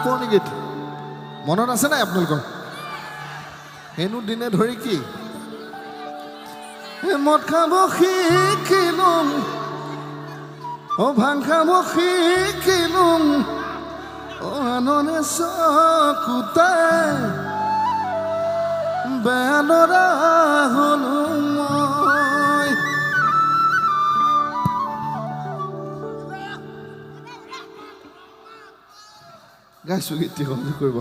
পুৰণি গীত মনত আছে নাই আপোনালোকৰ হেনো দিনে ধৰি কি মদ খাব শিকিলোঁ ভাং খাব শিকিলোঁ আননে চকুতে বেনৰা হলোঁ মই গাইছোঁ গীতটি সহযোগ কৰিব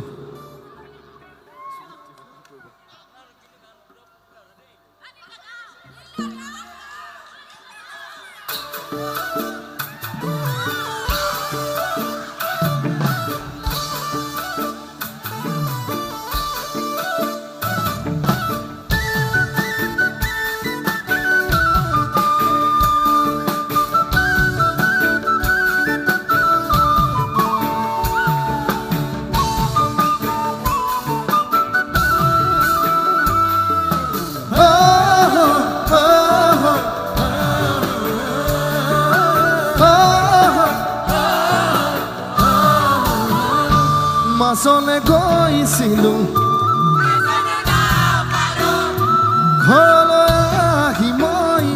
মাছলে গৈছিলোঁ ঘৰলৈ আহি মই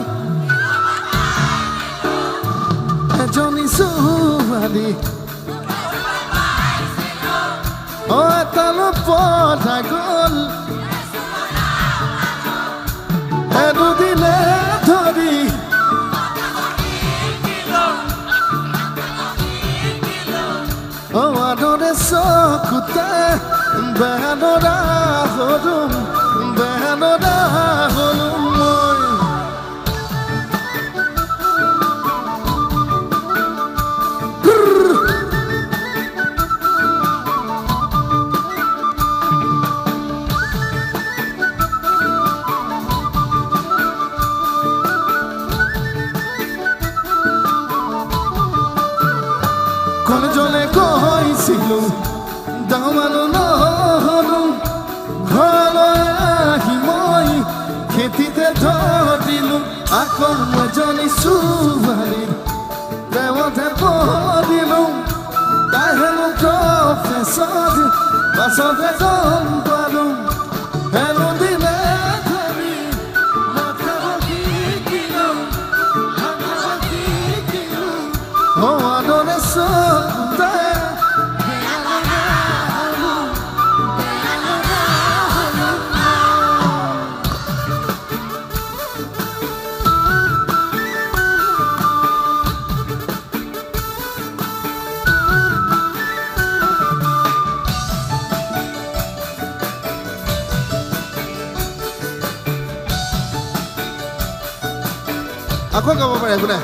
এজনী ছোৱালী এটালৈ পঠাই গ'ল দুদিনে ধৰি আদৰে চকুতে বেনৰা হলোঁ মই কলেজলে গৈছিলোঁ ডাঙৰ মানুহ নহ'লোঁ ঘৰলৈ আহি মই খেতিতে ধৰিলোঁ আকৌ এজনী ছোৱালী তেওঁতে পঢ়িলোঁ তাই হেনো প্ৰফেচৰ পাছতে গম পালোঁ হেনো দিনে ধৰি আদৰে চকুতে আকৌ গাব পাৰে একো নাই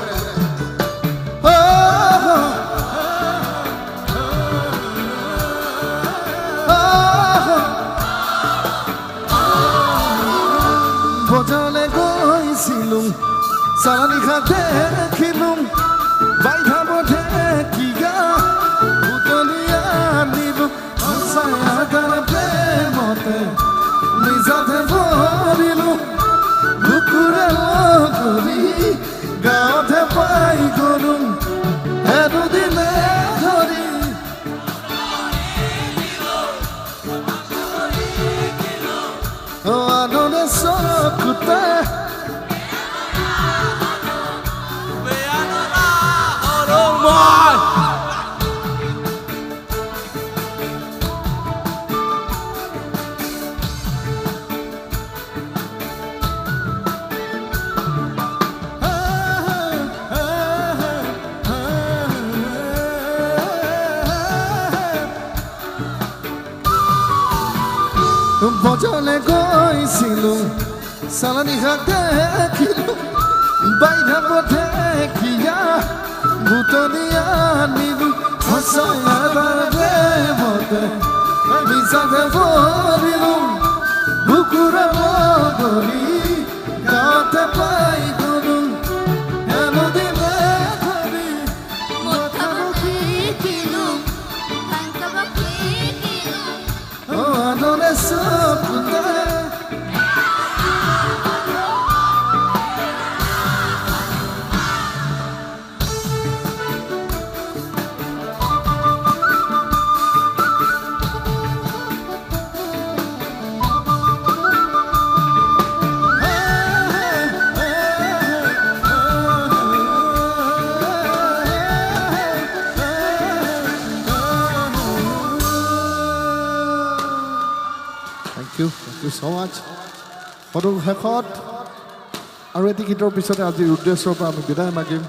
বজাৰলৈ গৈছিলোঁ চালানী শাক দেখিলোঁ বাইধাব ঢেকীয়া বুটলি আনিলোঁ প্ৰেমতে নিজাতে ভৰিলোঁ বুকুৰে লগৰী গাঁৱতে পাই গ'লোঁ দুদিনে ধৰি আননে চকুতে বজাৰলৈ গৈছিলোঁ চালানী শাক দেখিলোঁ বাইধাব ঢেকীয়া বুটলি আনিলোঁ প্ৰেমতে নিজাতে ভৰিলোঁ বুকুৰে লগৰী গাঁৱতে পাই গ'লোঁ দিনে ধৰি আদৰে চকুতে ইউ ছ' মাছ ফটো শেষত আৰু এটি গীতৰ পিছতে আজি ৰুদ্ৰেশ্বৰ পৰা আমি বিদায় মাগিম